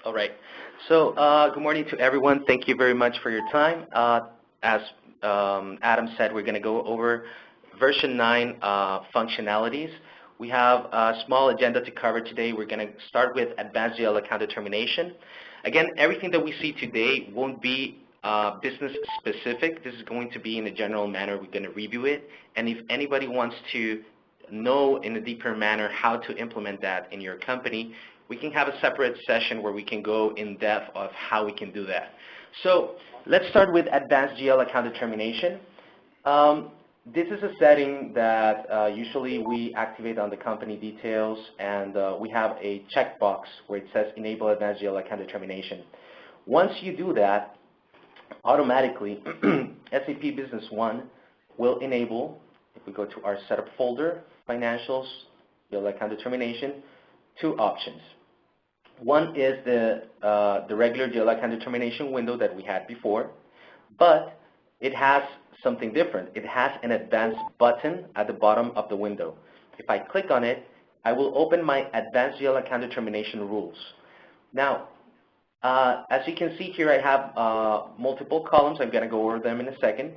All right. So good morning to everyone. Thank you very much for your time. As Adam said, we're going to go over version 9 functionalities. We have a small agenda to cover today. We're going to start with advanced GL account determination. Again, everything that we see today won't be business specific. This is going to be in a general manner. We're going to review it. And if anybody wants to know in a deeper manner how to implement that in your company, we can have a separate session where we can go in depth of how we can do that. So let's start with advanced GL account determination. This is a setting that usually we activate on the company details, and we have a checkbox where it says enable advanced GL account determination. Once you do that, automatically SAP Business One will enable, if we go to our setup folder, financials, GL account determination, two options. One is the regular GL account determination window that we had before, but it has something different. It has an advanced button at the bottom of the window. If I click on it, I will open my advanced GL account determination rules. Now, as you can see here, I have multiple columns. I'm going to go over them in a second.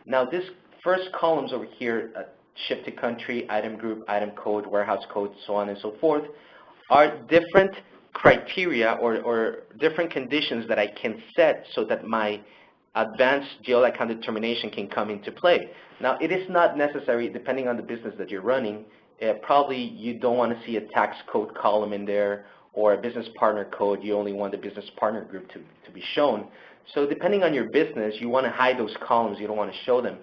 Now, this first columns over here, ship to country, item group, item code, warehouse code, so on and so forth, are different criteria or different conditions that I can set so that my advanced GL account determination can come into play. Now, it is not necessary, depending on the business that you're running, probably you don't want to see a tax code column in there or a business partner code. You only want the business partner group to be shown. So depending on your business, you want to hide those columns. You don't want to show them.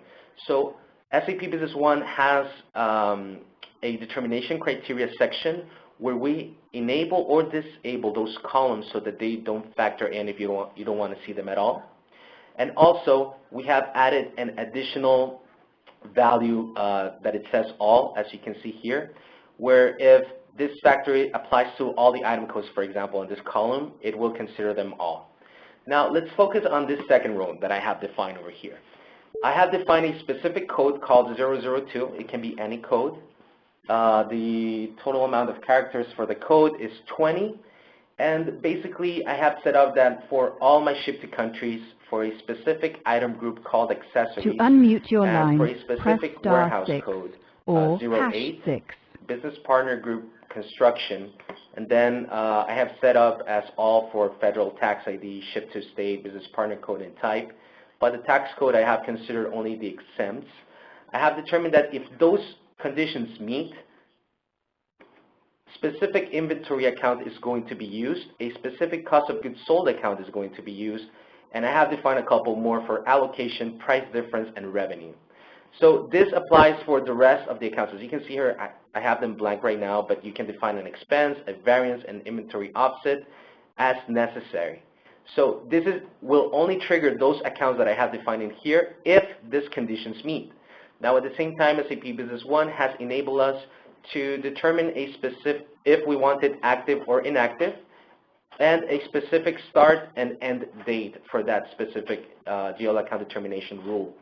So SAP Business One has a determination criteria section where we enable or disable those columns so that they don't factor in if you don't want to see them at all. And also, we have added an additional value that it says all, as you can see here, where if this factory applies to all the item codes, for example, in this column, it will consider them all. Now, let's focus on this second row that I have defined over here. I have defined a specific code called 002. It can be any code. The total amount of characters for the code is 20. And basically, I have set up that for all my ship to countries, for a specific item group called accessories, to unmute your and line, for a specific warehouse code, or 08, #6. business partner group construction, and then I have set up as all for federal tax ID, ship to state, business partner code, and type. But the tax code, I have considered only the exempts. I have determined that if those conditions meet, specific inventory account is going to be used, a specific cost of goods sold account is going to be used, and I have defined a couple more for allocation, price difference, and revenue. So this applies for the rest of the accounts. As you can see here, I have them blank right now, but you can define an expense, a variance, and inventory offset as necessary. So this will only trigger those accounts that I have defined in here if these conditions meet. Now, at the same time, SAP Business One has enabled us to determine a specific, if we want it active or inactive, and a specific start and end date for that specific GL account determination rule.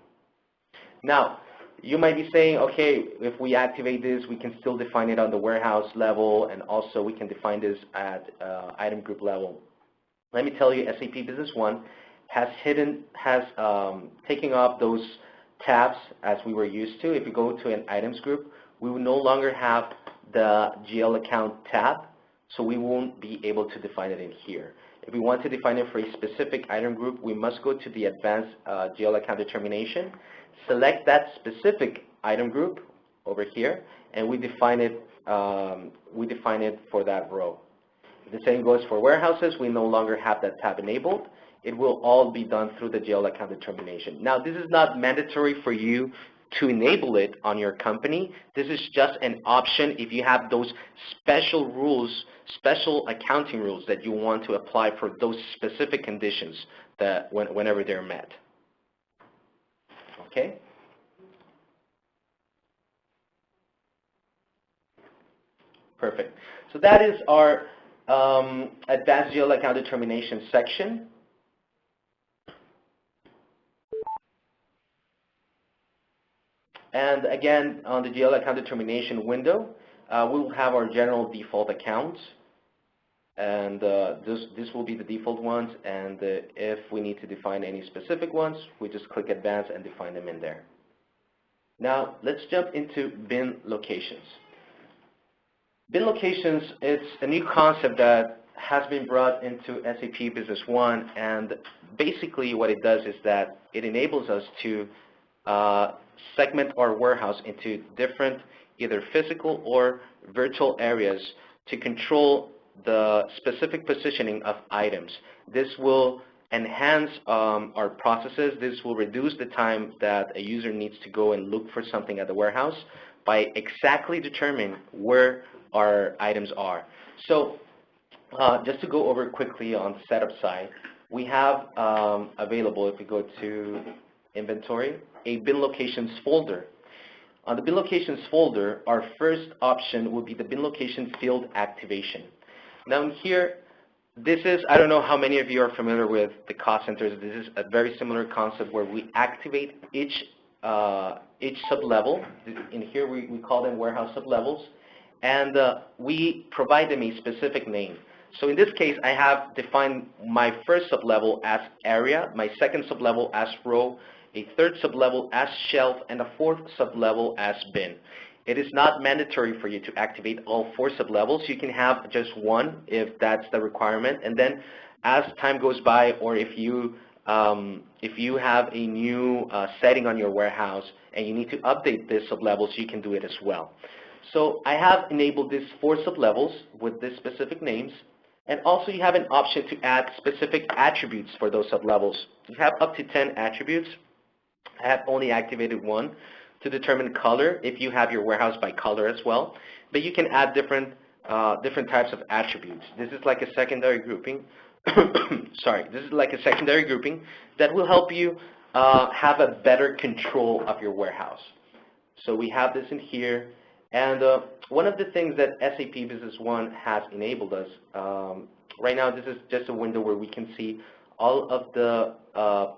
Now, you might be saying, okay, if we activate this, we can still define it on the warehouse level, and also we can define this at item group level. Let me tell you, SAP Business One has taken off those tabs as we were used to. If you go to an items group, we will no longer have the GL account tab, so we won't be able to define it in here. If we want to define it for a specific item group, we must go to the advanced GL account determination, select that specific item group over here, and we define it for that row. The same goes for warehouses. We no longer have that tab enabled. It will all be done through the GL account determination. Now, this is not mandatory for you to enable it on your company. This is just an option if you have those special rules, special accounting rules that you want to apply for those specific conditions that whenever they're met. Okay? Perfect. So that is our advanced GL account determination section. And again, on the GL account determination window, we will have our general default accounts. and this will be the default ones, and if we need to define any specific ones, we just click Advanced and define them in there. Now, let's jump into bin locations. Bin locations, it's a new concept that has been brought into SAP Business One, and basically what it does is that it enables us to segment our warehouse into different either physical or virtual areas to control the specific positioning of items. This will enhance our processes. This will reduce the time that a user needs to go and look for something at the warehouse by exactly determining where our items are. So just to go over quickly on the setup side, we have available, if we go to inventory, a bin locations folder. On the bin locations folder, our first option would be the bin location field activation. Now here, this is, I don't know how many of you are familiar with the cost centers. This is a very similar concept where we activate each sub-level. In here, we call them warehouse sub-levels, and we provide them a specific name. So in this case, I have defined my first sub-level as area, my second sub-level as row, a third sub-level as shelf, and a fourth sub-level as bin. It is not mandatory for you to activate all 4 sub-levels. You can have just one if that's the requirement. And then as time goes by, or if you have a new setting on your warehouse and you need to update this sub-levels, you can do it as well. So I have enabled these 4 sub-levels with these specific names. And also you have an option to add specific attributes for those sub-levels. You have up to 10 attributes. I have only activated 1 to determine color, if you have your warehouse by color as well. But you can add different types of attributes. This is like a secondary grouping. Sorry, this is like a secondary grouping that will help you have a better control of your warehouse. So we have this in here. And one of the things that SAP Business One has enabled us, right now this is just a window where we can see all of the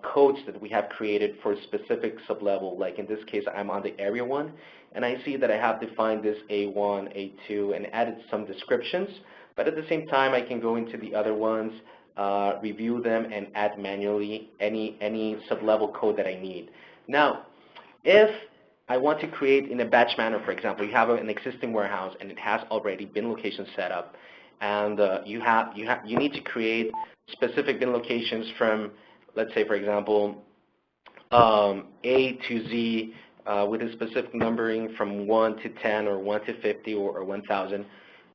codes that we have created for a specific sub-level. Like in this case, I'm on the area one, and I see that I have defined this A1, A2, and added some descriptions. But at the same time, I can go into the other ones, review them, and add manually any sub-level code that I need. Now, if I want to create in a batch manner, for example, you have an existing warehouse and it has already bin locations set up, and you need to create specific bin locations from, let's say, for example, A to Z with a specific numbering from 1 to 10 or 1 to 50 or 1,000.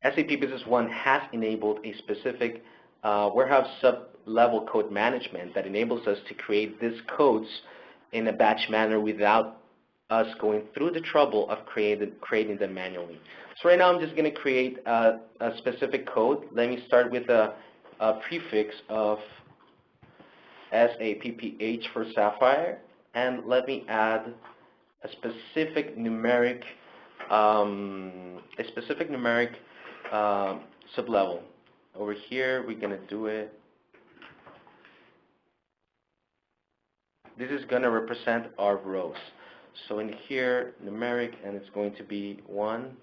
SAP Business One has enabled a specific warehouse sub-level code management that enables us to create these codes in a batch manner without us going through the trouble of creating them manually. So right now I'm just going to create a specific code. Let me start with a prefix of SAPPH for Sapphire, and let me add a specific numeric sublevel. Over here we're going to do it. This is going to represent our rows. So in here, numeric, and it's going to be 1.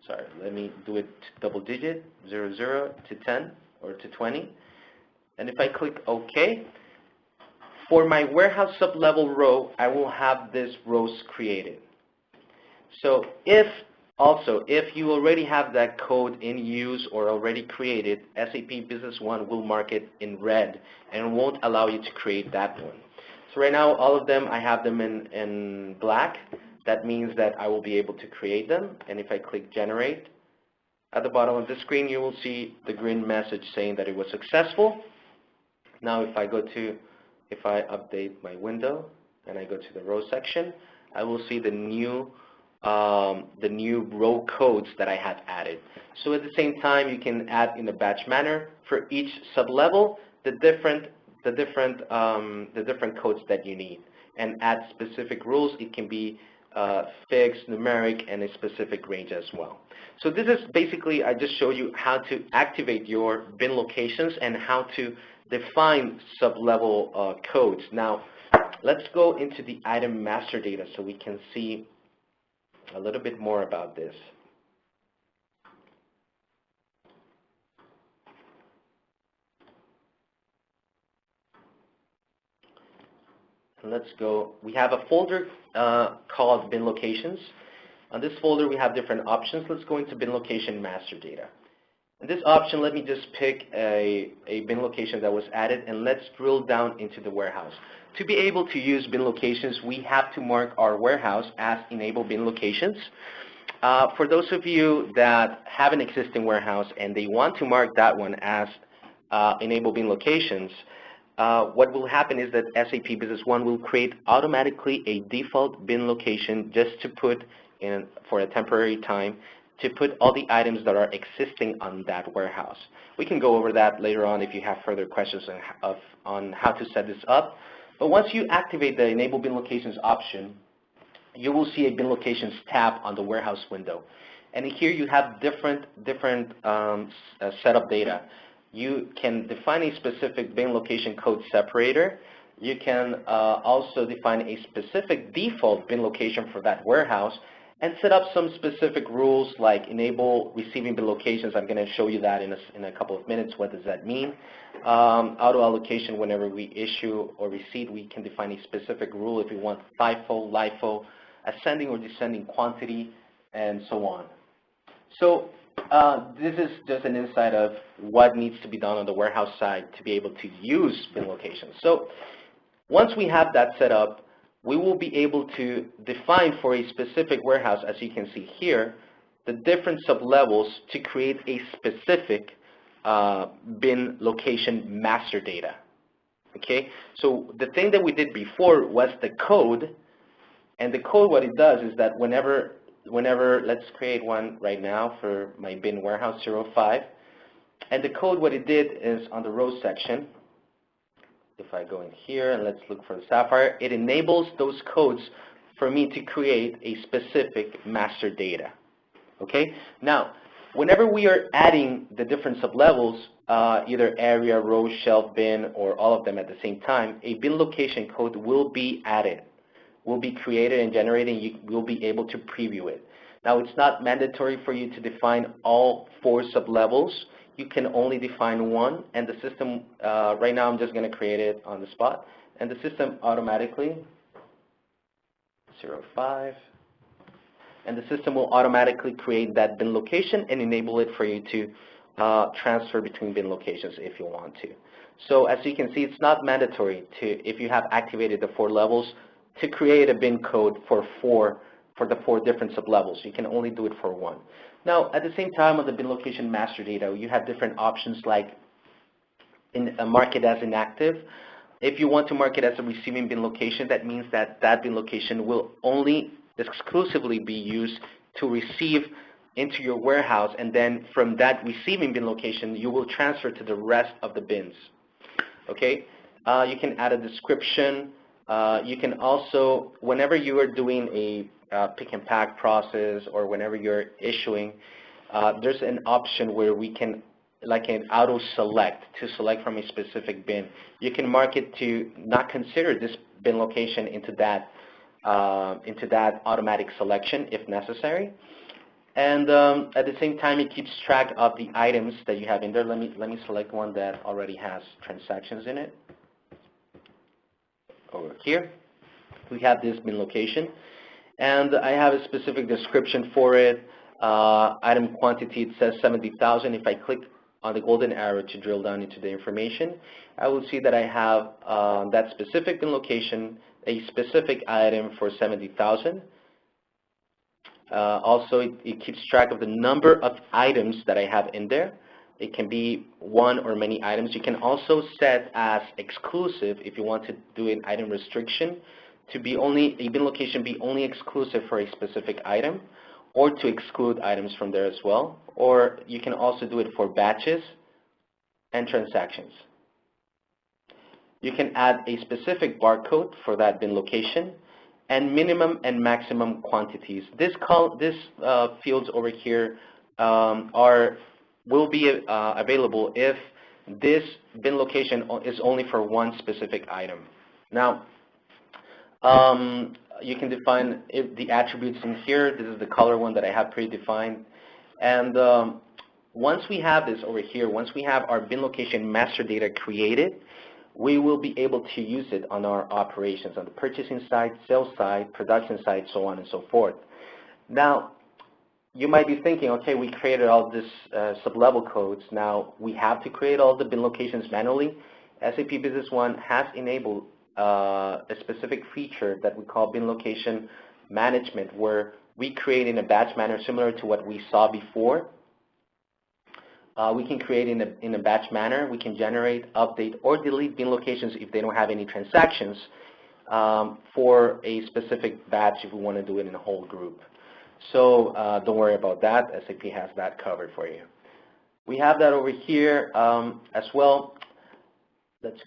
Sorry, let me do it double digit, 0, 0 to 10 or to 20. And if I click OK, for my warehouse sub-level row, I will have this rows created. So if you already have that code in use or already created, SAP Business One will mark it in red and won't allow you to create that one. So right now, all of them, I have them in black. That means that I will be able to create them. And if I click Generate, at the bottom of the screen, you will see the green message saying that it was successful. Now, if I update my window and I go to the row section, I will see the new row codes that I have added. So at the same time, you can add in a batch manner for each sub-level the different codes that you need, and add specific rules. It can be fixed, numeric, and a specific range as well. So this is basically, I just showed you how to activate your bin locations and how to define sub-level codes. Now, let's go into the item master data so we can see a little bit more about this. Let's go. We have a folder called bin locations. On this folder, we have different options. Let's go into bin location master data. In this option, let me just pick a bin location that was added, and let's drill down into the warehouse. To be able to use bin locations, we have to mark our warehouse as enable bin locations. For those of you that have an existing warehouse and they want to mark that one as enable bin locations, what will happen is that SAP Business One will create automatically a default bin location just to put in for a temporary time to put all the items that are existing on that warehouse. We can go over that later on if you have further questions on how to set this up. But once you activate the Enable Bin Locations option, you will see a Bin Locations tab on the warehouse window. And here you have different setup data. You can define a specific bin location code separator. You can also define a specific default bin location for that warehouse and set up some specific rules like enable receiving bin locations. I'm going to show you that in a couple of minutes. What does that mean? Auto allocation, whenever we issue or receive, we can define a specific rule if we want FIFO, LIFO, ascending or descending quantity, and so on. So this is just an insight of what needs to be done on the warehouse side to be able to use bin locations. So once we have that set up, we will be able to define for a specific warehouse, as you can see here, the different sublevels to create a specific bin location master data. Okay, so the thing that we did before was the code, and the code, what it does is that whenever let's create one right now for my bin warehouse 05, and the code, what it did is on the row section, if I go in here and let's look for the Sapphire, it enables those codes for me to create a specific master data. Okay? Now, whenever we are adding the different sublevels, either area, row, shelf, bin, or all of them at the same time, a bin location code will be added, will be created and generated, and you will be able to preview it. Now, it's not mandatory for you to define all 4 sublevels. You can only define one, and the system, right now I'm just going to create it on the spot, and the system automatically, 05, and the system will automatically create that bin location and enable it for you to transfer between bin locations if you want to. So as you can see, it's not mandatory to, if you have activated the 4 levels, to create a bin code for the 4 different sublevels. You can only do it for one. Now, at the same time, on the bin location master data, you have different options like mark it as inactive. If you want to mark it as a receiving bin location, that means that that bin location will only exclusively be used to receive into your warehouse, and then from that receiving bin location, you will transfer to the rest of the bins. Okay? You can add a description. You can also, whenever you are doing a pick and pack process, or whenever you're issuing, there's an option where we can, like an auto select, to select from a specific bin. You can mark it to not consider this bin location into that automatic selection if necessary. And at the same time, it keeps track of the items that you have in there. Let me select one that already has transactions in it. Over here, we have this bin location, and I have a specific description for it. Item quantity, it says 70,000. If I click on the golden arrow to drill down into the information, I will see that I have that specific bin location, a specific item for 70,000. Also, it keeps track of the number of items that I have in there. It can be one or many items. You can also set as exclusive if you want to do an item restriction to be only, a bin location be only exclusive for a specific item, or to exclude items from there as well. Or you can also do it for batches and transactions. You can add a specific barcode for that bin location, and minimum and maximum quantities. This fields over here will be available if this bin location is only for one specific item. Now, you can define the attributes in here. This is the color one that I have predefined. And once we have this over here, once we have our bin location master data created, we will be able to use it on our operations, on the purchasing side, sales side, production side, so on and so forth. Now, you might be thinking, okay, we created all this sub-level codes. Now we have to create all the bin locations manually. SAP Business One has enabled a specific feature that we call bin location management, where we create in a batch manner similar to what we saw before. We can create in a batch manner. We can generate, update, or delete bin locations if they don't have any transactions for a specific batch if we want to do it in a whole group. So don't worry about that. SAP has that covered for you. We have that over here as well. Let's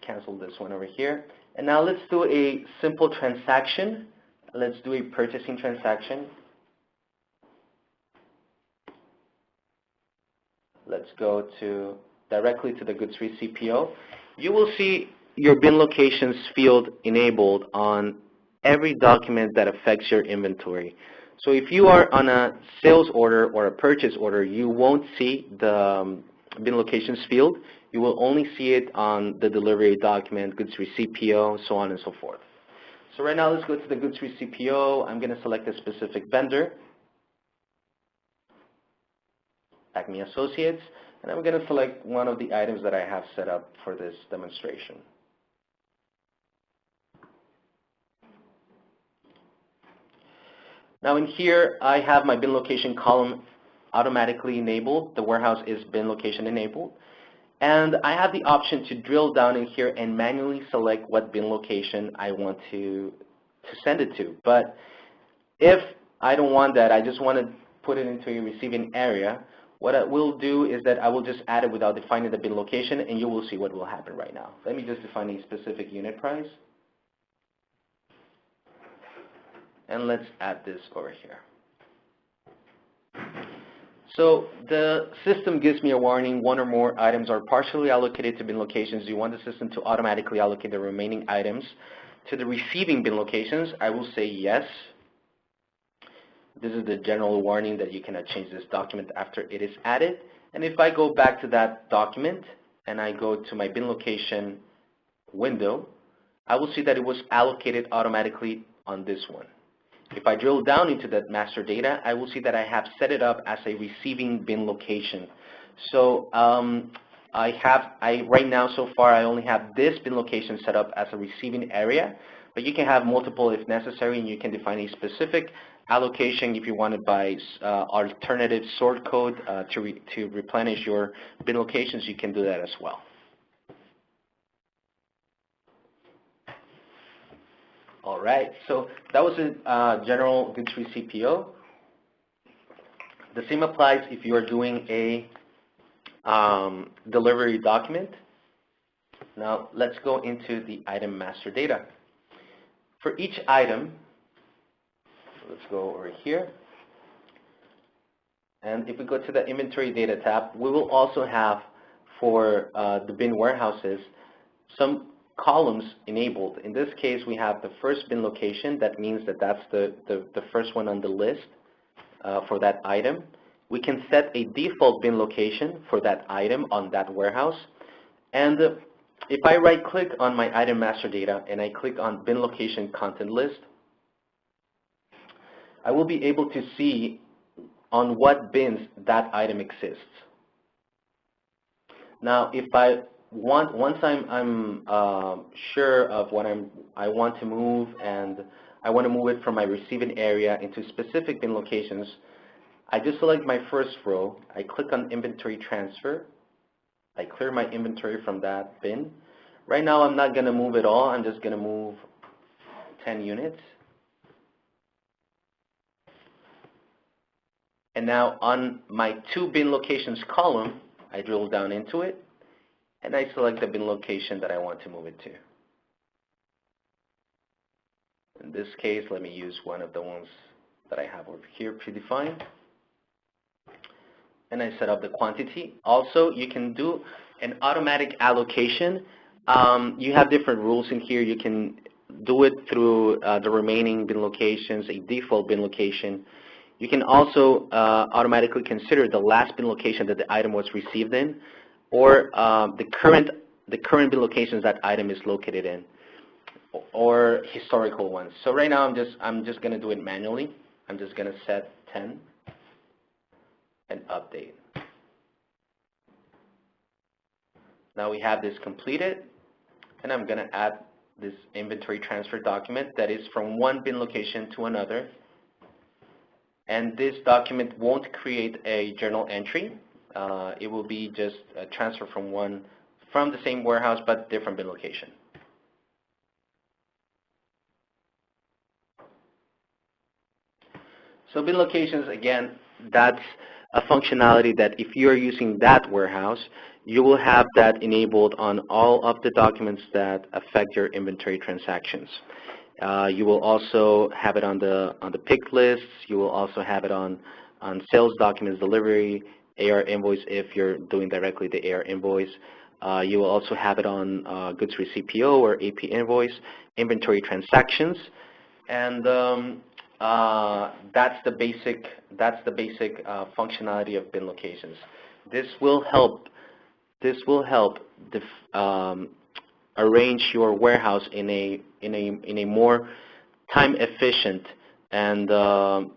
cancel this one over here. And now let's do a simple transaction. Let's do a purchasing transaction. Let's go directly to the goods received PO. You will see your bin locations field enabled on every document that affects your inventory. So if you are on a sales order or a purchase order, you won't see the bin locations field. You will only see it on the delivery document, goods received PO, so on and so forth. So right now, let's go to the goods received PO. I'm going to select a specific vendor, Acme Associates, and I'm going to select one of the items that I have set up for this demonstration. Now in here, I have my bin location column automatically enabled. The warehouse is bin location enabled. And I have the option to drill down in here and manually select what bin location I want to send it to. But if I don't want that, I just want to put it into a receiving area, what I will do is that I will just add it without defining the bin location, and you will see what will happen right now. Let me just define a specific unit price. And let's add this over here. So the system gives me a warning, one or more items are partially allocated to bin locations. Do you want the system to automatically allocate the remaining items to the receiving bin locations? I will say yes. This is the general warning that you cannot change this document after it is added. And if I go back to that document and I go to my bin location window, I will see that it was allocated automatically on this one. If I drill down into that master data, I will see that I have set it up as a receiving bin location. So right now, so far, I only have this bin location set up as a receiving area, but you can have multiple if necessary, and you can define a specific allocation if you want it by alternative sort code to replenish your bin locations. You can do that as well. All right, so that was a general goods received PO. The same applies if you are doing a delivery document. Now let's go into the item master data. For each item, let's go over here. And if we go to the inventory data tab, we will also have for the bin warehouses some columns enabled. In this case, we have the first bin location. That means that that's the first one on the list for that item. We can set a default bin location for that item on that warehouse. And if I right-click on my item master data and I click on bin location content list, I will be able to see on what bins that item exists. Now, if once I'm sure of what I want to move, and I want to move it from my receiving area into specific bin locations, I just select my first row, I click on inventory transfer, I clear my inventory from that bin. Right now I'm not going to move it all, I'm just going to move 10 units. And now on my two bin locations column, I drill down into it, and I select the bin location that I want to move it to. In this case, let me use one of the ones that I have over here predefined. And I set up the quantity. Also, you can do an automatic allocation. You have different rules in here. You can do it through the remaining bin locations, a default bin location. You can also automatically consider the last bin location that the item was received in, or the current the current bin locations that item is located in, or historical ones. So right now I'm just going to do it manually. I'm just going to set 10 and update. Now we have this completed, and I'm going to add this inventory transfer document that is from one bin location to another. And this document won't create a journal entry. It will be just a transfer from the same warehouse but different bin location. So bin locations, again, that's a functionality that if you're using that warehouse, you will have that enabled on all of the documents that affect your inventory transactions. You will also have it on the pick lists. You will also have it on sales documents delivery, AR invoice if you're doing directly the AR invoice. You will also have it on goods receipt PO or AP invoice, inventory transactions, and that's the basic functionality of bin locations. This will help arrange your warehouse in a more time efficient, and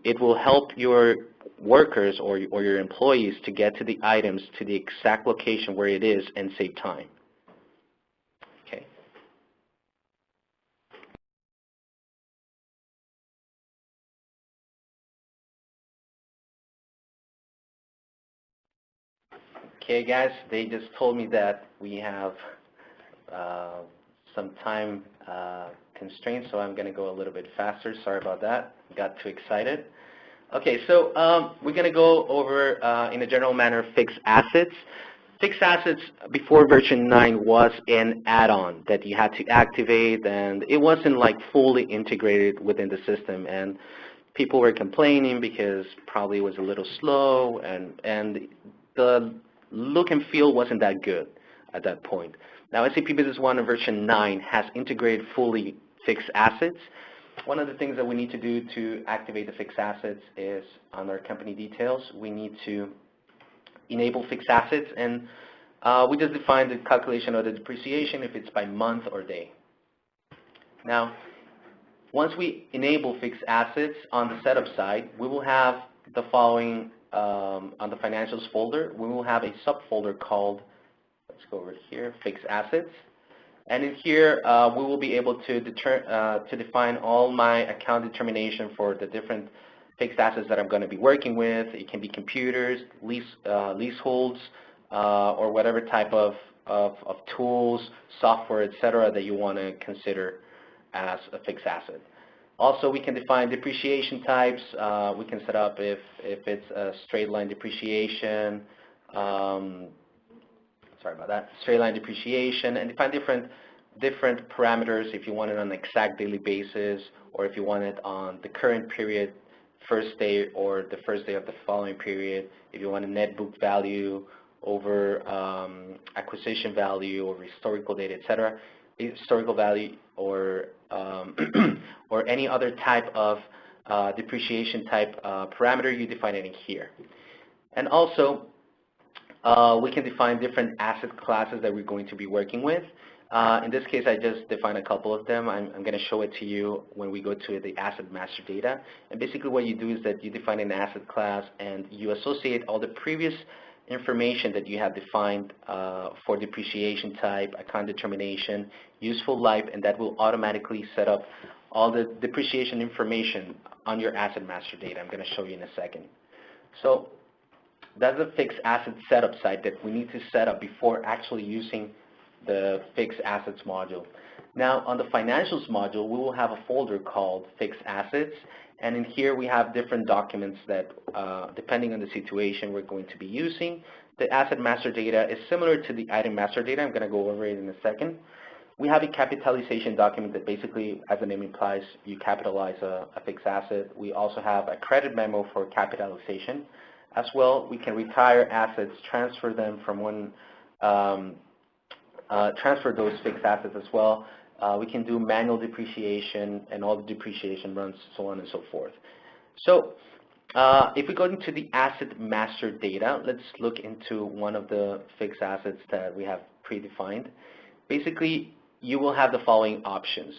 it will help your workers or your employees to get to the items to the exact location where it is and save time. Okay. Okay, guys, they just told me that we have some time constraints, so I'm going to go a little bit faster. Sorry about that. Got too excited. Okay, so we're going to go over, in a general manner, fixed assets. Fixed assets before version 9 was an add-on that you had to activate, and it wasn't like fully integrated within the system. And people were complaining because probably it was a little slow, and the look and feel wasn't that good at that point. Now, SAP Business One version 9 has integrated fully fixed assets. One of the things that we need to do to activate the fixed assets is on our company details. We need to enable fixed assets, and we just define the calculation of the depreciation if it's by month or day. Now, once we enable fixed assets on the setup side, we will have the following on the financials folder. We will have a subfolder called, let's go over here, fixed assets. And in here, we will be able to define all my account determination for the different fixed assets that I'm going to be working with. It can be computers, leaseholds, or whatever type of tools, software, etc., that you want to consider as a fixed asset. Also, we can define depreciation types. We can set up if it's a straight line depreciation, straight line depreciation, and define different parameters if you want it on an exact daily basis, or if you want it on the current period, first day, or the first day of the following period, if you want a net book value over acquisition value or historical data, etc., historical value, or or any other type of depreciation type parameter, you define it in here. And also, we can define different asset classes that we're going to be working with. In this case, I just defined a couple of them. I'm going to show it to you when we go to the asset master data. And basically what you do is that you define an asset class and you associate all the previous information that you have defined for depreciation type, account determination, useful life, and that will automatically set up all the depreciation information on your asset master data. I'm going to show you in a second. So that's a fixed asset setup site that we need to set up before actually using the fixed assets module. Now, on the financials module, we will have a folder called fixed assets, and in here we have different documents that, depending on the situation, we're going to be using. The asset master data is similar to the item master data. I'm going to go over it in a second. We have a capitalization document that basically, as the name implies, you capitalize a fixed asset. We also have a credit memo for capitalization. As well, we can retire assets, transfer them from one, transfer those fixed assets as well. We can do manual depreciation and all the depreciation runs, so on and so forth. So if we go into the asset master data, let's look into one of the fixed assets that we have predefined. basically you will have the following options.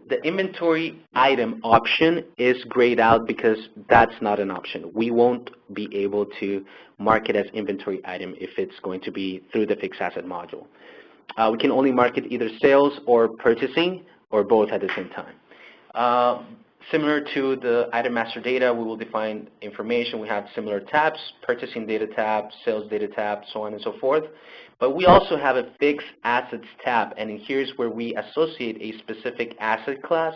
The inventory item option is grayed out because that's not an option. We won't be able to mark it as inventory item if it's going to be through the fixed asset module. We can only mark it either sales or purchasing or both at the same time. Similar to the item master data, we will define information. We have similar tabs, purchasing data tab, sales data tab, so on and so forth. But we also have a fixed assets tab, and here's where we associate a specific asset class.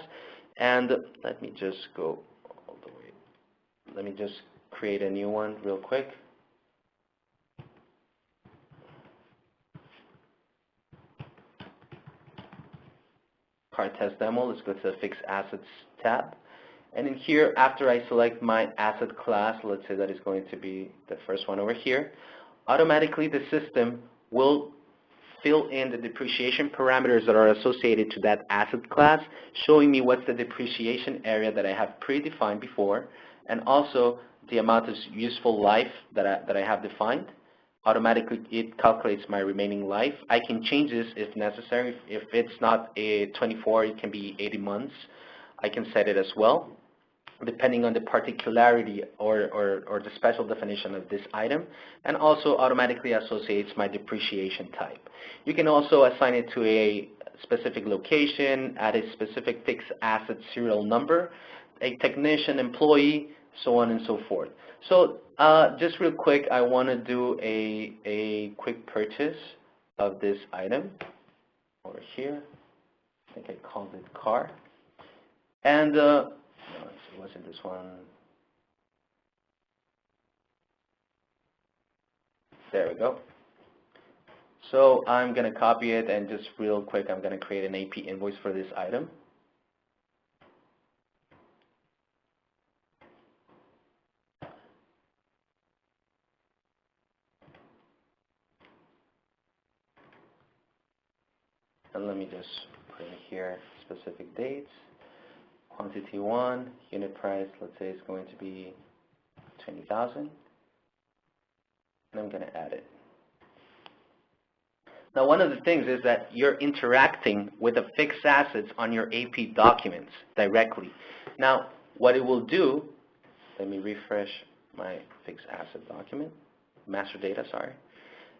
And let me just go all the way. Let me just create a new one real quick. Card test demo, let's go to the fixed assets tab. And in here, after I select my asset class, let's say that is going to be the first one over here, automatically the system will fill in the depreciation parameters that are associated to that asset class, showing me what's the depreciation area that I have predefined before, and also the amount of useful life that I have defined. Automatically, it calculates my remaining life. I can change this if necessary. If it's not a 24, it can be 80 months. I can set it as well, depending on the particularity or the special definition of this item, and also automatically associates my depreciation type. You can also assign it to a specific location, add a specific fixed asset serial number, a technician, employee, so on and so forth. So just real quick, I want to do a quick purchase of this item over here. I think I called it car. And no, it wasn't this one. There we go. So I'm going to copy it, and just real quick, I'm going to create an AP invoice for this item. And let me just put in here specific dates. Quantity 1, unit price, let's say it's going to be 20,000. And I'm going to add it. Now, one of the things is that you're interacting with the fixed assets on your AP documents directly. Now, what it will do, let me refresh my fixed asset document, master data, sorry.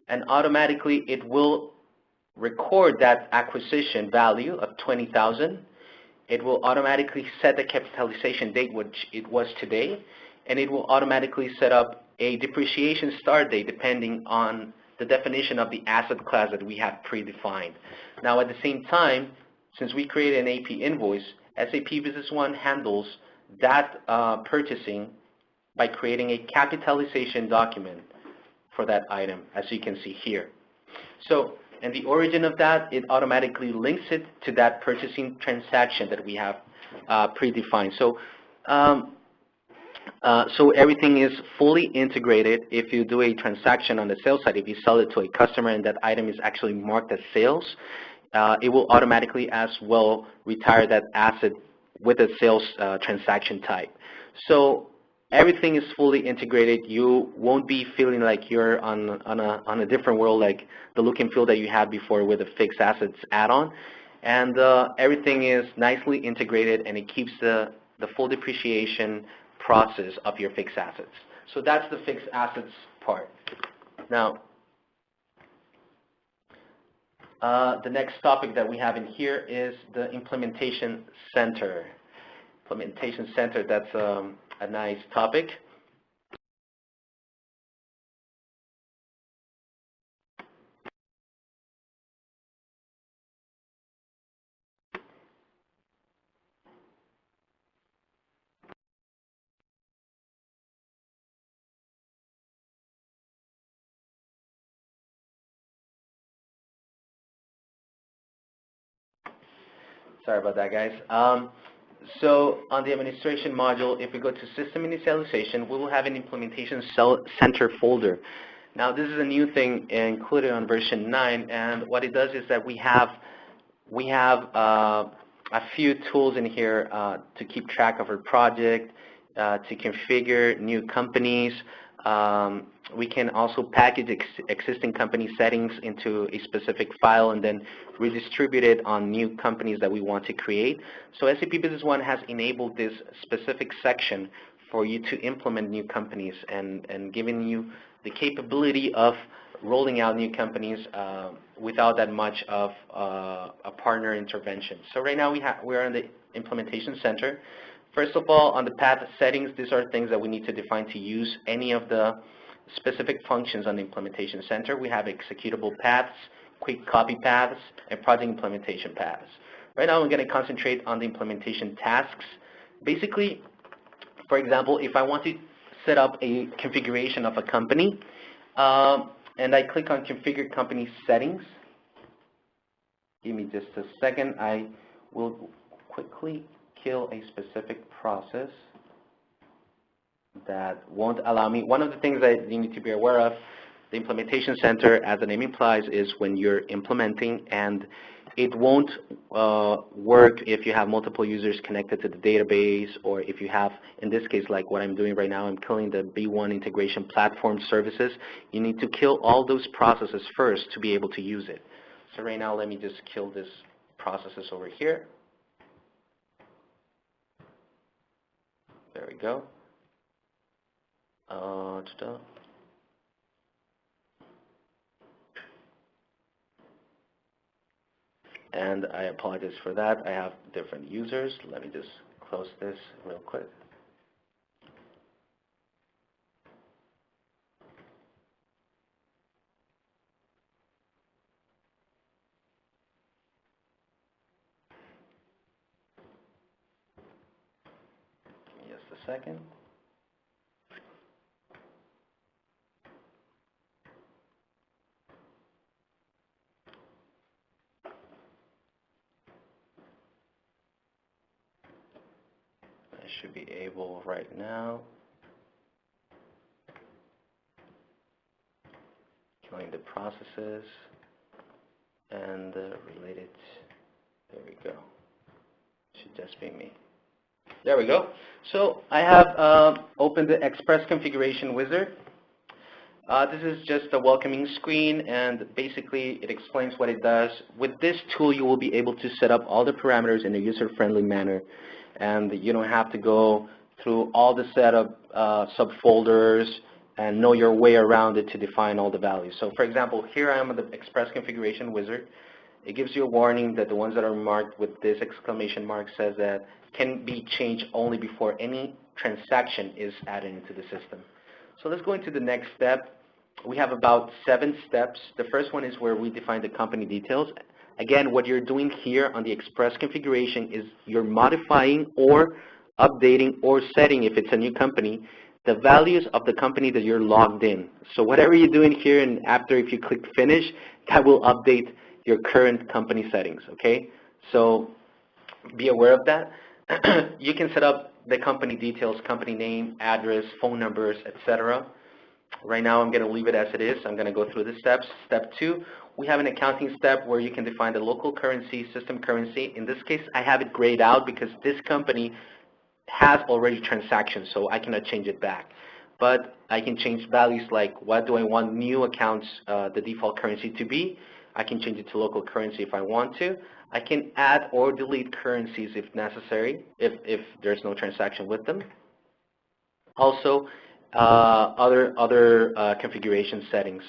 And automatically it will record that acquisition value of 20,000. It will automatically set the capitalization date, which it was today, and it will automatically set up a depreciation start date depending on the definition of the asset class that we have predefined. Now, at the same time, since we created an AP invoice, SAP Business One handles that purchasing by creating a capitalization document for that item, as you can see here. So, and the origin of that, it automatically links it to that purchasing transaction that we have predefined. So, so everything is fully integrated. If you do a transaction on the sales side, if you sell it to a customer and that item is actually marked as sales, it will automatically as well retire that asset with a sales transaction type. So everything is fully integrated. You won't be feeling like you're on a different world, like the look and feel that you had before with the fixed assets add-on. And everything is nicely integrated, and it keeps the full depreciation process of your fixed assets. So that's the fixed assets part. Now, the next topic that we have in here is the implementation center. Implementation center, that's a nice topic. Sorry about that, guys. So on the administration module, if we go to system initialization, we will have an implementation center folder. Now, this is a new thing included on version 9, and what it does is that we have a few tools in here to keep track of our project, to configure new companies, We can also package existing company settings into a specific file and then redistribute it on new companies that we want to create. So SAP Business One has enabled this specific section for you to implement new companies and giving you the capability of rolling out new companies without that much of a partner intervention. So right now we're in the implementation center. First of all, on the path settings, these are things that we need to define to use any of the specific functions on the implementation center. We have executable paths, quick copy paths, and project implementation paths. Right now, I'm going to concentrate on the implementation tasks. Basically, for example, if I want to set up a configuration of a company, and I click on Configure Company Settings, give me just a second. I will quickly kill a specific process that won't allow me. One of the things that you need to be aware of, the implementation center, as the name implies, is when you're implementing, and it won't work if you have multiple users connected to the database, or if you have, in this case, like what I'm doing right now, I'm killing the B1 integration platform services. You need to kill all those processes first to be able to use it. So right now, let me just kill this processes over here. There we go. And I apologize for that. I have different users. Let me just close this real quick. Just a second. I should be able right now. Killing the processes and related. There we go. Should just be me. There we go. So I have opened the Express Configuration Wizard. This is just a welcoming screen, and basically it explains what it does. With this tool, you will be able to set up all the parameters in a user-friendly manner, and you don't have to go through all the setup subfolders and know your way around it to define all the values. So for example, here I am in the Express Configuration Wizard. It gives you a warning that the ones that are marked with this exclamation mark says that can be changed only before any transaction is added into the system. So let's go into the next step. We have about 7 steps. The first one is where we define the company details. Again, what you're doing here on the Express configuration is you're modifying or updating or setting, if it's a new company, the values of the company that you're logged in. So whatever you're doing here, and after if you click Finish, that will update your current company settings, okay? So be aware of that. You can set up the company details, company name, address, phone numbers, etc. Right now I'm going to leave it as it is. I'm going to go through the steps. Step 2, we have an accounting step where you can define the local currency, system currency. In this case, I have it grayed out because this company has already transactions, so I cannot change it back. But I can change values like what do I want new accounts, the default currency to be. I can change it to local currency if I want to. I can add or delete currencies if necessary, if there's no transaction with them. Also, other configuration settings.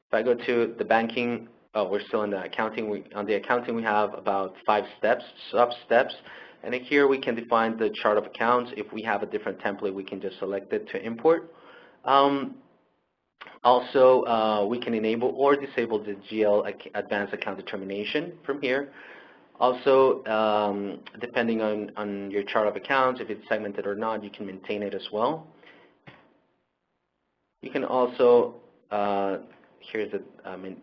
If I go to the banking, we're still in the accounting. On the accounting, we have about 5 steps, sub-steps. And then here we can define the chart of accounts. If we have a different template, we can just select it to import. Also, we can enable or disable the GL Advanced Account Determination from here. Also, depending on your chart of accounts, if it's segmented or not, you can maintain it as well. You can also, here's the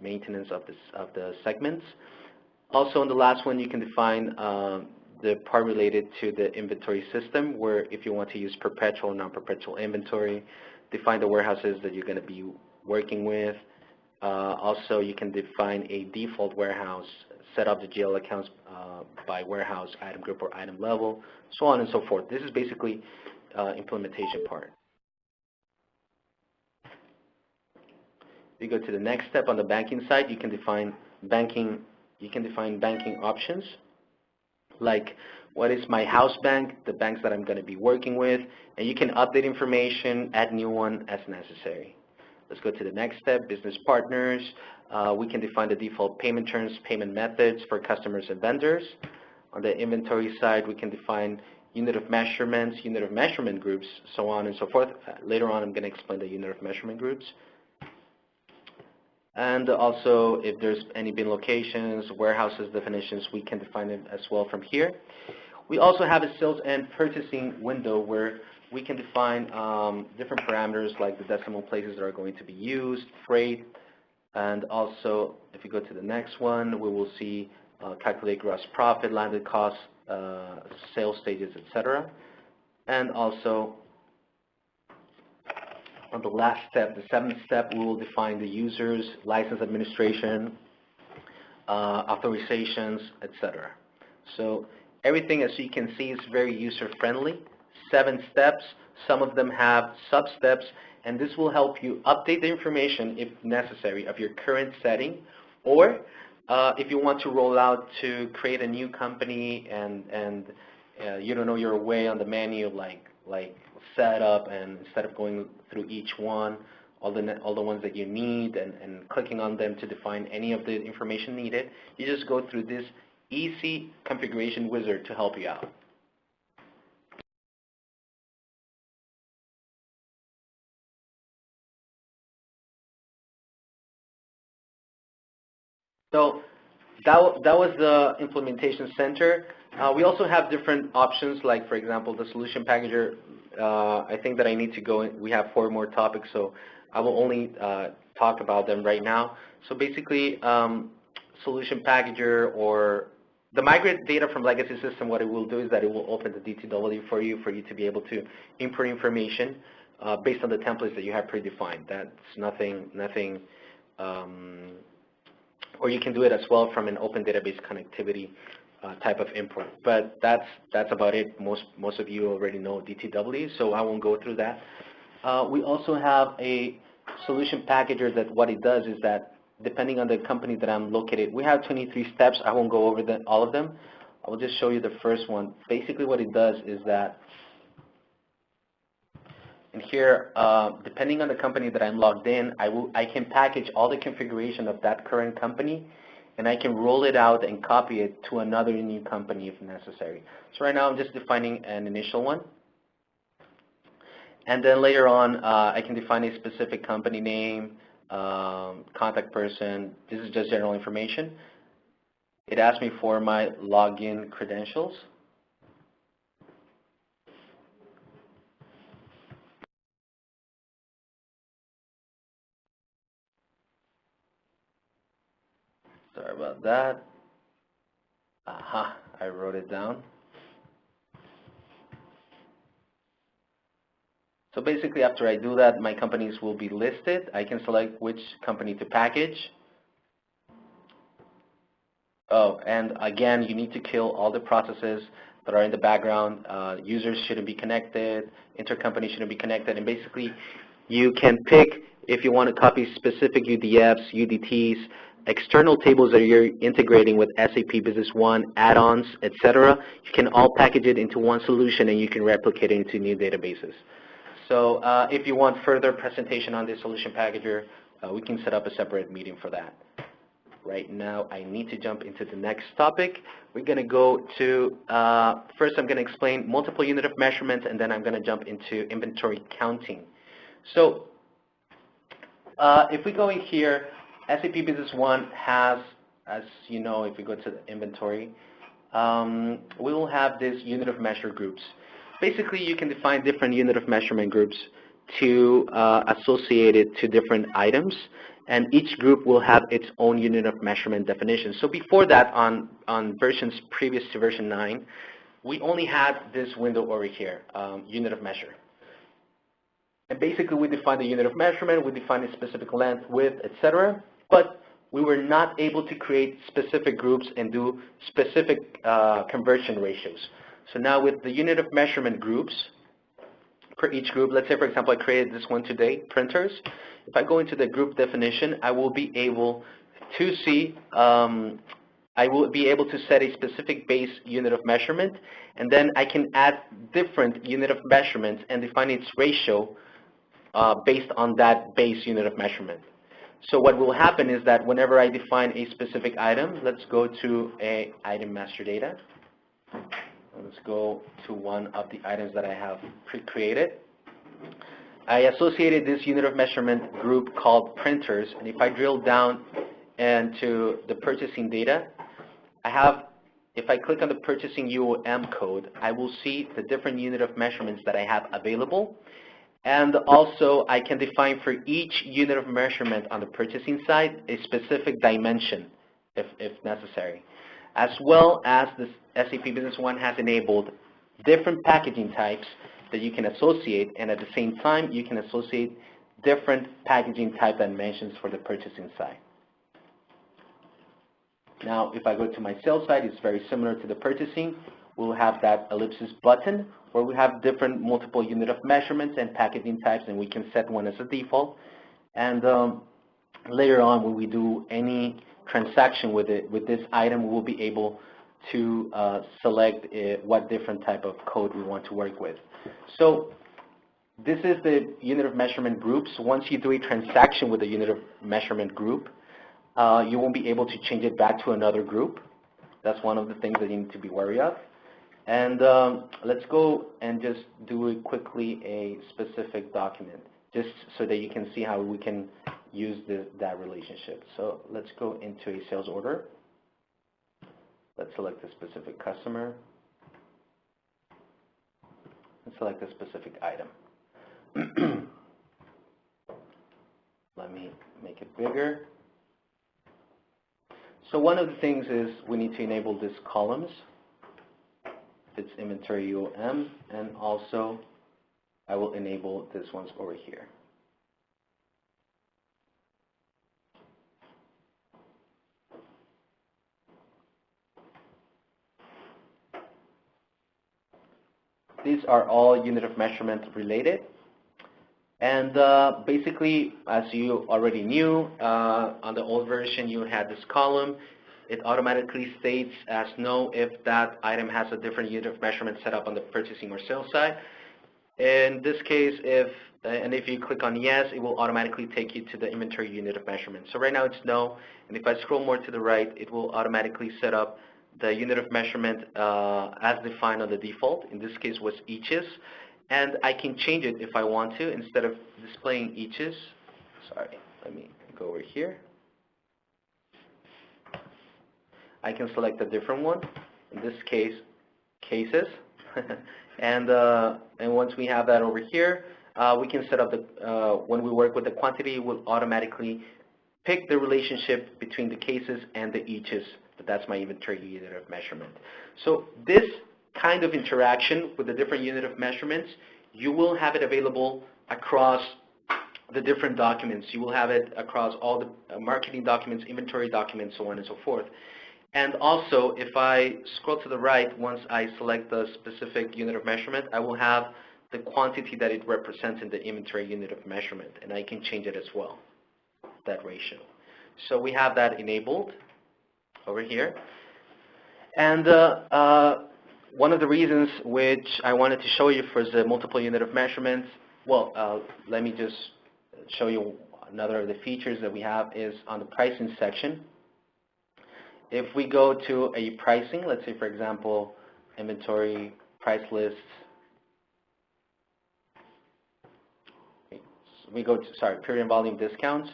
maintenance of the segments. Also, on the last one, you can define the part related to the inventory system, where if you want to use perpetual or non-perpetual inventory, define the warehouses that you're going to be working with. Also, you can define a default warehouse, set up the GL accounts by warehouse, item group, or item level, so on and so forth. This is basically implementation part. You go to the next step on the banking side, you can define banking, banking options, like what is my house bank, the banks that I'm going to be working with, and you can update information, add new one as necessary. Let's go to the next step, business partners. We can define the default payment terms, payment methods for customers and vendors. On the inventory side, we can define unit of measurements, unit of measurement groups, so on and so forth. Later on, I'm going to explain the unit of measurement groups. And also, if there's any bin locations, warehouses definitions, we can define it as well from here. We also have a sales and purchasing window where we can define different parameters like the decimal places that are going to be used, freight, and also, if you go to the next one, we will see calculate gross profit, landed costs, sales stages, etc. And also, on the last step, the seventh step, we will define the users, license administration, authorizations, etc. So everything, as you can see, is very user-friendly. 7 steps. Some of them have sub-steps, and this will help you update the information, if necessary, of your current setting, or if you want to roll out to create a new company and you don't know your way on the menu, like setup, and instead of going through each one, all the ones that you need and clicking on them to define any of the information needed, you just go through this easy configuration wizard to help you out. So that was the implementation center. We also have different options, like, for example, the solution packager. I think that I need to go in. We have 4 more topics, so I will only talk about them right now. So basically, solution packager, or the migrate data from legacy system, what it will do is that it will open the DTW for you to be able to input information based on the templates that you have predefined. That's nothing or you can do it as well from an open database connectivity type of import. But that's about it. Most of you already know DTW, so I won't go through that. We also have a solution packager that what it does is that depending on the company that I'm located, we have 23 steps. I won't go over all of them. I will just show you the first one. Basically what it does is that and here, depending on the company that I'm logged in, I can package all the configuration of that current company, and I can roll it out and copy it to another new company if necessary. So right now I'm just defining an initial one. And then later on, I can define a specific company name, contact person. This is just general information. It asks me for my login credentials. Sorry about that. Aha, I wrote it down. So basically, after I do that, my companies will be listed. I can select which company to package. Oh, and again, you need to kill all the processes that are in the background. Users shouldn't be connected. Intercompany shouldn't be connected. And basically, you can pick if you want to copy specific UDFs, UDTs, external tables that you're integrating with SAP Business One, add-ons, etc. You can all package it into one solution, and you can replicate it into new databases. So if you want further presentation on this solution packager, we can set up a separate meeting for that. Right now, I need to jump into the next topic. We're going to go to, first I'm going to explain multiple unit of measurements, and then I'm going to jump into inventory counting. So if we go in here, SAP Business One has, as you know, if we go to the inventory, we will have this unit of measure groups. Basically, you can define different unit of measurement groups to associate it to different items, and each group will have its own unit of measurement definition. So before that, on versions previous to version 9, we only had this window over here, unit of measure. And basically, we define the unit of measurement, we define a specific length, width, etc. But we were not able to create specific groups and do specific conversion ratios. So now with the unit of measurement groups, per each group. Let's say, for example, I created this one today, printers. If I go into the group definition, I will be able to see, I will be able to set a specific base unit of measurement, and then I can add different unit of measurements and define its ratio based on that base unit of measurement. So what will happen is that whenever I define a specific item, let's go to a item master data. Let's go to one of the items that I have pre-created. I associated this unit of measurement group called printers, and if I drill down into the purchasing data, if I click on the purchasing UOM code, I will see the different unit of measurements that I have available. And also, I can define for each unit of measurement on the purchasing side a specific dimension, if necessary. As well as the SAP Business One has enabled different packaging types that you can associate, and at the same time, you can associate different packaging type dimensions for the purchasing side. Now, if I go to my sales side, it's very similar to the purchasing. We'll have that ellipsis button where we have different multiple unit of measurements and packaging types, and we can set one as a default. And later on, when we do any transaction with this item, we will be able to select what different type of code we want to work with. So this is the unit of measurement groups. Once you do a transaction with a unit of measurement group, you won't be able to change it back to another group. That's one of the things that you need to be wary of. And let's go and just do quickly a specific document, just so that you can see how we can use that relationship. So let's go into a sales order. Let's select a specific customer. And select a specific item. Let me make it bigger. So one of the things is we need to enable these columns. It's inventory UOM, and also I will enable this ones over here. These are all unit of measurement related. And basically, as you already knew, on the old version, you had this column. It automatically states as no if that item has a different unit of measurement set up on the purchasing or sales side. In this case, if you click on yes, it will automatically take you to the inventory unit of measurement. So right now it's no, and if I scroll more to the right, it will automatically set up the unit of measurement as defined on the default. In this case was eaches. And I can change it if I want to. Instead of displaying eaches, sorry, let me go over here. I can select a different one, in this case, cases. and once we have that over here, we can set up when we work with the quantity, we'll automatically pick the relationship between the cases and the eaches. But that's my inventory unit of measurement. So this kind of interaction with the different unit of measurements, you will have it available across the different documents. You will have it across all the marketing documents, inventory documents, so on and so forth. And also, if I scroll to the right, once I select the specific unit of measurement, I will have the quantity that it represents in the inventory unit of measurement, and I can change it as well, that ratio. So we have that enabled over here. And one of the reasons which I wanted to show you for the multiple unit of measurements, well, let me just show you another of the features that we have is on the pricing section. If we go to a pricing, let's say, for example, inventory, price lists, we go to, sorry, period and volume discounts,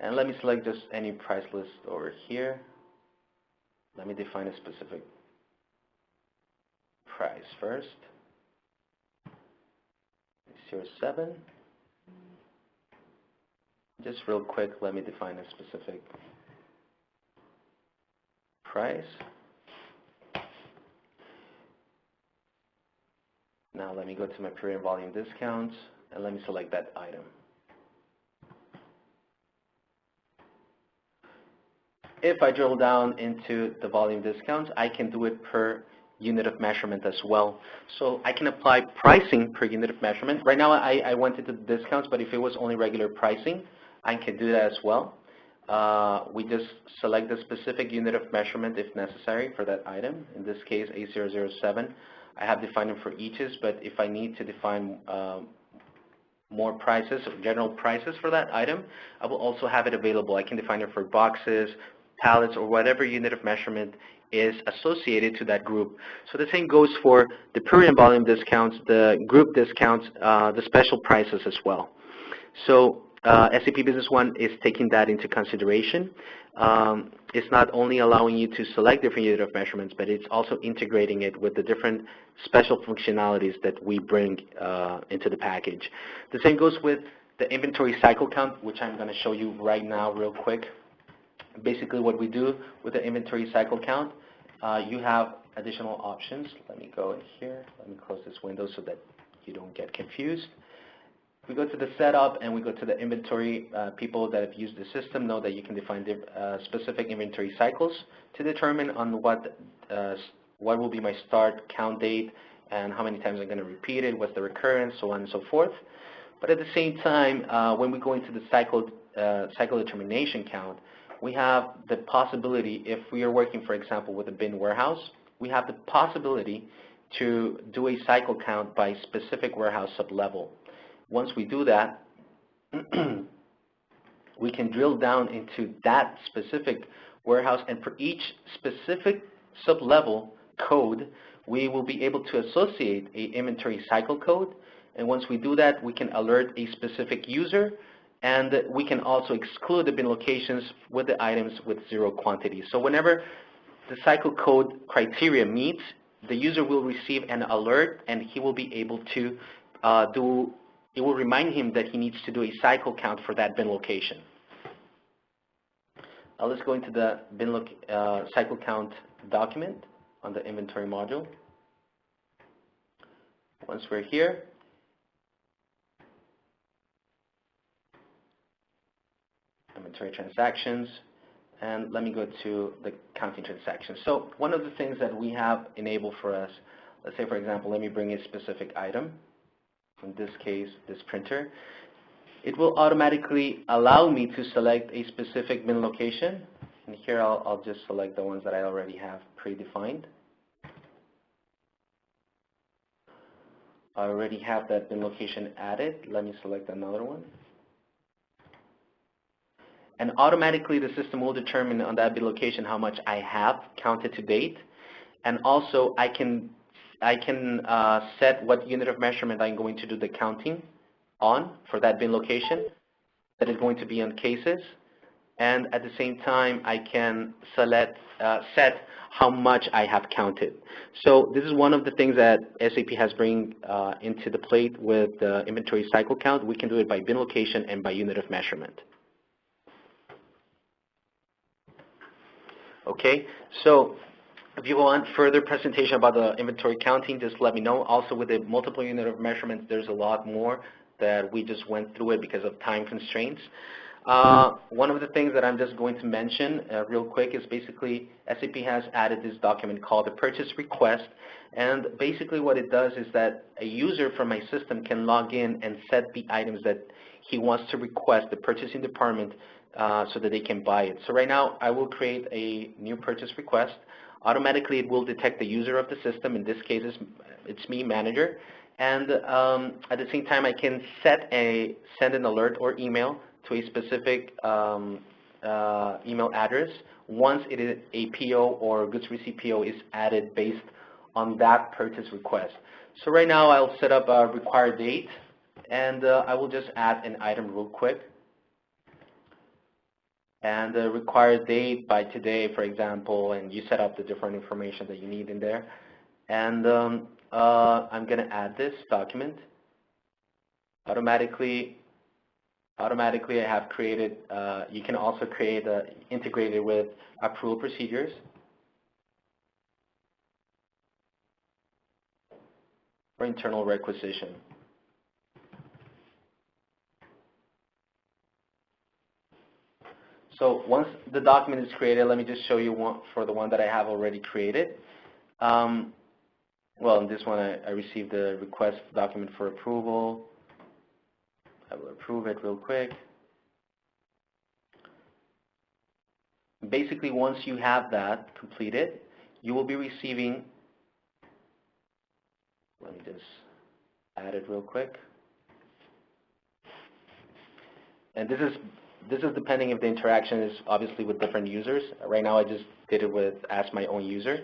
and let me select just any price list over here. Let me define a specific price first. 07. Just real quick, let me define a specific price. Now let me go to my period and volume discounts, and let me select that item. If I drill down into the volume discounts, I can do it per unit of measurement as well. So I can apply pricing per unit of measurement. Right now I went into the discounts, but if it was only regular pricing, I can do that as well. We just select the specific unit of measurement if necessary for that item. In this case, A007. I have defined them for eaches, but if I need to define more prices, general prices for that item, I will also have it available. I can define it for boxes, pallets, or whatever unit of measurement is associated to that group. So the same goes for the per unit volume discounts, the group discounts, the special prices as well. So SAP Business One is taking that into consideration. It's not only allowing you to select different unit of measurements, but it's also integrating it with the different special functionalities that we bring into the package. The same goes with the inventory cycle count, which I'm going to show you right now real quick. Basically what we do with the inventory cycle count, you have additional options. Let me go in here. Let me close this window so that you don't get confused. We go to the setup and we go to the inventory. People that have used the system know that you can define specific inventory cycles to determine on what will be my start count date and how many times I'm going to repeat it, what's the recurrence, so on and so forth. But at the same time, when we go into the cycle determination count, we have the possibility, if we are working, for example, with a bin warehouse, we have the possibility to do a cycle count by specific warehouse sub-level. Once we do that, we can drill down into that specific warehouse, and for each specific sub-level code, we will be able to associate a inventory cycle code. And once we do that, we can alert a specific user, and we can also exclude the bin locations with the items with zero quantity. So whenever the cycle code criteria meets, the user will receive an alert, and he will be able to it will remind him that he needs to do a cycle count for that bin location. Let's go into the bin cycle count document on the inventory module. Once we're here, inventory transactions, and let me go to the counting transactions. So one of the things that we have enabled for us, let's say for example, let me bring a specific item. In this case, this printer, it will automatically allow me to select a specific bin location. And here I'll just select the ones that I already have predefined. I already have that bin location added. Let me select another one. And automatically the system will determine on that bin location how much I have counted to date. And also I can set what unit of measurement I'm going to do the counting on for that bin location. That is going to be on cases. And at the same time, I can set how much I have counted. So this is one of the things that SAP has bring into the plate with the inventory cycle count. We can do it by bin location and by unit of measurement. Okay, so if you want further presentation about the inventory counting, just let me know. Also with the multiple unit of measurements, there's a lot more that we just went through it because of time constraints. One of the things that I'm just going to mention real quick is basically SAP has added this document called the purchase request, and basically what it does is that a user from my system can log in and set the items that he wants to request the purchasing department so that they can buy it. So right now I will create a new purchase request. Automatically it will detect the user of the system. In this case it's me, manager, and at the same time I can send an alert or email to a specific email address once it is a PO or goods receipt PO is added based on that purchase request. So right now I'll set up a required date, and I will just add an item real quick. And the required date by today, for example, and you set up the different information that you need in there. And I'm going to add this document. Automatically I have created, you can also create integrated with approval procedures. For internal requisition. So once the document is created, let me just show you one for the one that I have already created. Well, in this one, I received the request document for approval. I will approve it real quick. Basically, once you have that completed, you will be receiving, let me just add it real quick. And this is depending if the interaction is obviously with different users. Right now, I just did it with as my own user.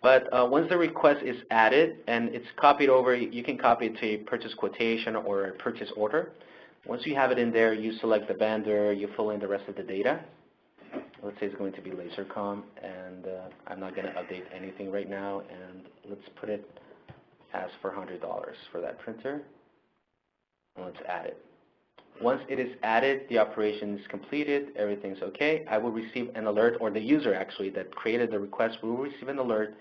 But once the request is added and it's copied over, you can copy it to a purchase quotation or a purchase order. Once you have it in there, you select the vendor, you fill in the rest of the data. Let's say it's going to be LaserCom, and I'm not going to update anything right now, and let's put it as for $100 for that printer, and let's add it. Once it is added, the operation is completed, everything's okay. I will receive an alert, or the user actually that created the request will receive an alert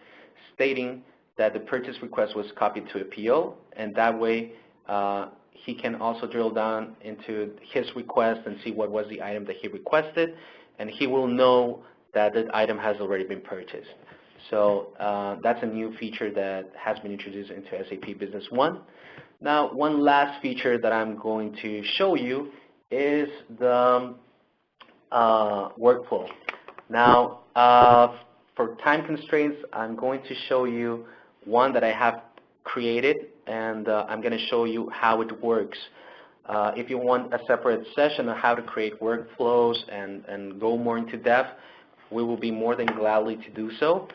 stating that the purchase request was copied to a PO, and that way he can also drill down into his request and see what was the item that he requested, and he will know that the item has already been purchased. So that's a new feature that has been introduced into SAP Business One. Now, one last feature that I'm going to show you is the workflow. Now, for time constraints, I'm going to show you one that I have created, and I'm going to show you how it works. If you want a separate session on how to create workflows and go more into depth, we will be more than gladly to do so.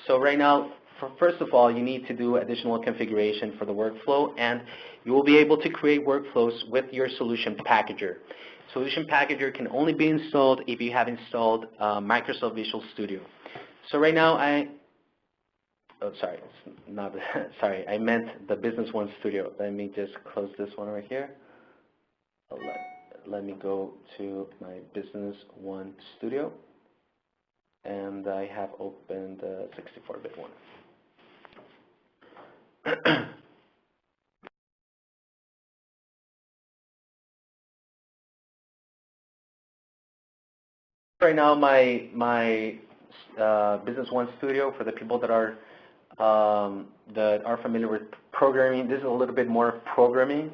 So right now, first of all, you need to do additional configuration for the workflow, and you will be able to create workflows with your Solution Packager. Solution Packager can only be installed if you have installed Microsoft Visual Studio. So right now, sorry, I meant the Business One Studio. Let me just close this one right here. Let me go to my Business One Studio, and I have opened the 64-bit one. Right now, my Business One Studio, for the people that are familiar with programming, this is a little bit more programming.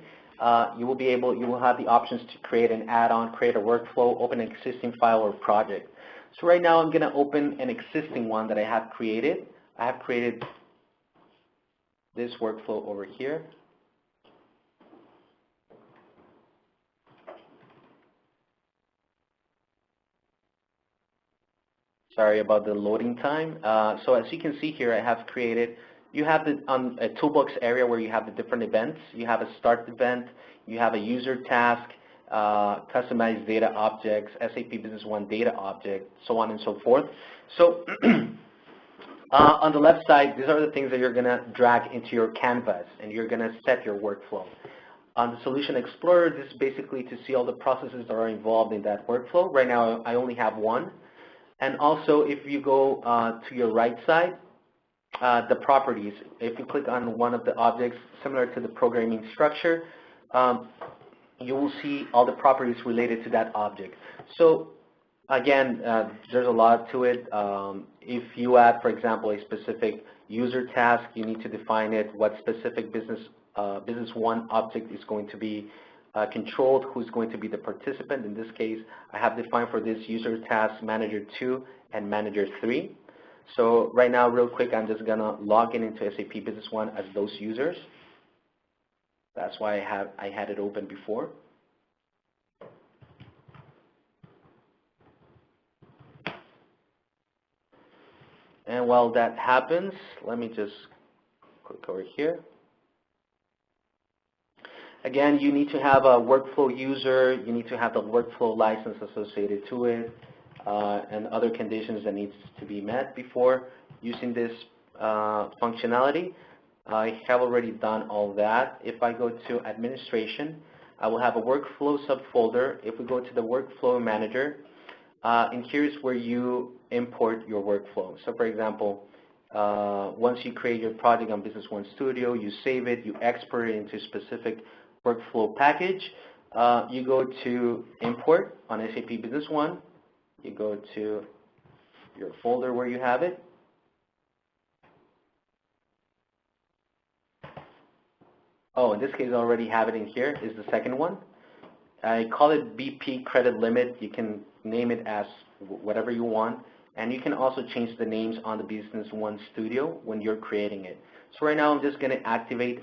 You will have the options to create an add-on, create a workflow, open an existing file or project. So right now, I'm going to open an existing one that I have created. I have created this workflow over here. Sorry about the loading time. So as you can see here, I have created, you have a toolbox area where you have the different events. You have a start event, you have a user task, customized data objects, SAP Business One data object, so on and so forth. So on the left side, these are the things that you're going to drag into your canvas, and you're going to set your workflow. On the Solution Explorer, this is basically to see all the processes that are involved in that workflow. Right now, I only have one. And also, if you go to your right side, the properties, if you click on one of the objects similar to the programming structure, you will see all the properties related to that object. So again, there's a lot to it. If you add, for example, a specific user task, you need to define it, what specific Business One object is going to be controlled, who's going to be the participant. In this case, I have defined for this user task Manager 2 and Manager 3. So right now, real quick, I'm just going to log in into SAP Business One as those users. That's why I had it open before. And while that happens, let me just click over here. Again, you need to have a workflow user, you need to have the workflow license associated to it, and other conditions that needs to be met before using this functionality. I have already done all that. If I go to Administration, I will have a Workflow subfolder. If we go to the Workflow Manager, and here's where you import your workflow. So for example, once you create your project on Business One Studio, you save it, you export it into a specific workflow package. You go to Import on SAP Business One. You go to your folder where you have it. Oh, in this case, I already have it in here, is the second one. I call it BP credit limit. You can name it as whatever you want. And you can also change the names on the Business One Studio when you're creating it. So right now I'm just going to activate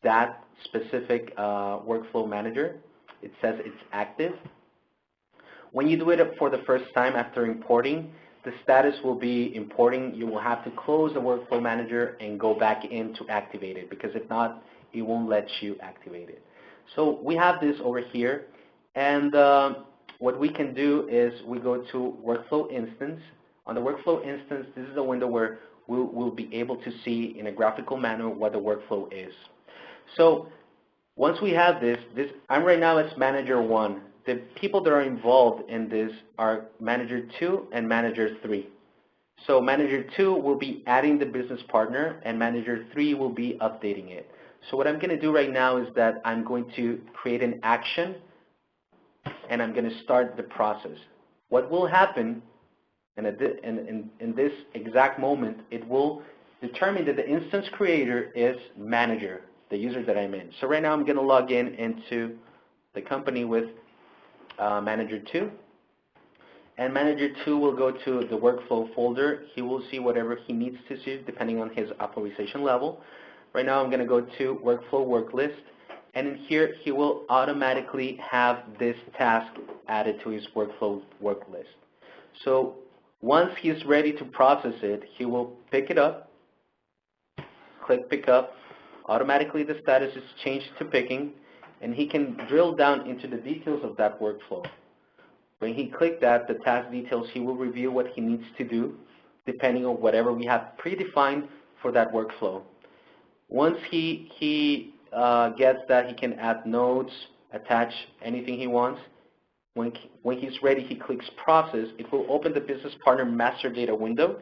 that specific workflow manager. It says it's active. When you do it for the first time after importing, the status will be importing. You will have to close the workflow manager and go back in to activate it, because if not, it won't let you activate it. So we have this over here, and what we can do is we go to workflow instance. On the workflow instance, this is a window where we'll be able to see in a graphical manner what the workflow is. So once we have this, I'm right now as manager 1. The people that are involved in this are manager 2 and manager 3. So manager 2 will be adding the business partner, and manager 3 will be updating it. So what I'm going to do right now is that I'm going to create an action, and I'm going to start the process. What will happen, and in this exact moment, it will determine that the instance creator is manager, the user that I'm in. So right now I'm going to log in into the company with manager 2. And manager 2 will go to the workflow folder. He will see whatever he needs to see depending on his authorization level. Right now I'm going to go to workflow work list. And in here, he will automatically have this task added to his workflow work list. So once he's ready to process it, he will pick it up, click pick up. Automatically the status is changed to picking, and he can drill down into the details of that workflow. When he clicked that, the task details, he will review what he needs to do depending on whatever we have predefined for that workflow. Once he gets that, he can add notes, attach anything he wants. When he's ready, he clicks process. It will open the business partner master data window.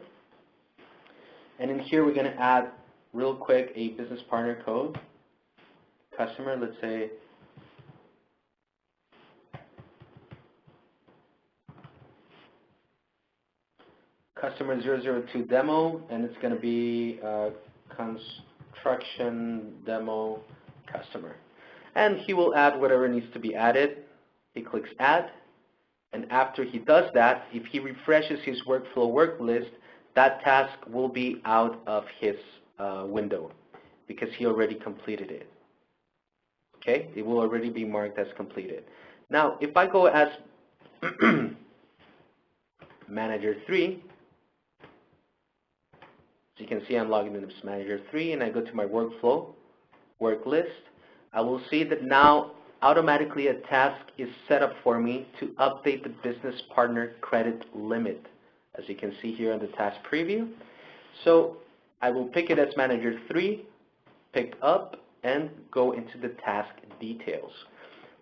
And in here, we're going to add real quick a business partner code. Customer, let's say, customer 002 demo, and it's going to be construction demo customer. And he will add whatever needs to be added. He clicks add, and after he does that, if he refreshes his workflow work list, that task will be out of his window because he already completed it. Okay, it will already be marked as completed. Now, if I go as manager 3, so you can see I'm logging in as manager 3, and I go to my workflow work list. I will see that now automatically a task is set up for me to update the business partner credit limit, as you can see here on the task preview. So I will pick it as manager 3, pick up, and go into the task details.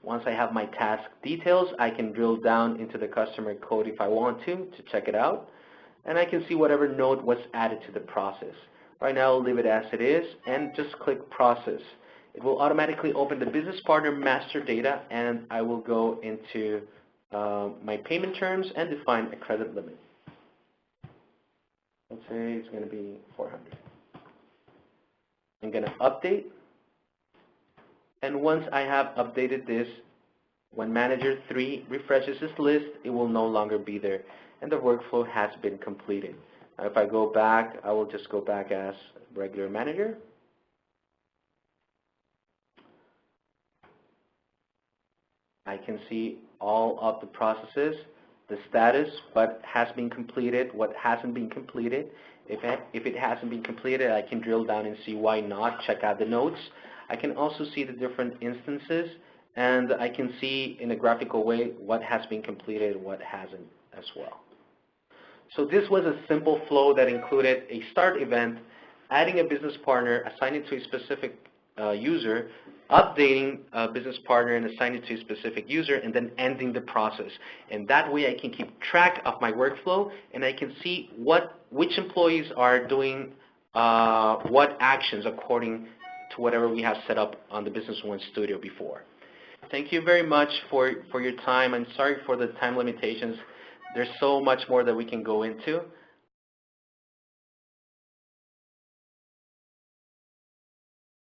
Once I have my task details, I can drill down into the customer code if I want to check it out, and I can see whatever node was added to the process. Right now I'll leave it as it is and just click process. It will automatically open the business partner master data, and I will go into my payment terms and define a credit limit. Let's say it's going to be 400. I'm going to update, and once I have updated this, when manager 3 refreshes this list, it will no longer be there, and the workflow has been completed. Now if I go back, I will just go back as regular manager. I can see all of the processes, the status, what has been completed, what hasn't been completed. If it hasn't been completed, I can drill down and see why not, check out the notes. I can also see the different instances, and I can see in a graphical way what has been completed and what hasn't as well. So this was a simple flow that included a start event, adding a business partner, assigning it to a specific user, updating a business partner and assigning it to a specific user, and then ending the process. And that way I can keep track of my workflow, and I can see which employees are doing what actions according to whatever we have set up on the Business One Studio before. Thank you very much for your time. I'm sorry for the time limitations. There's so much more that we can go into.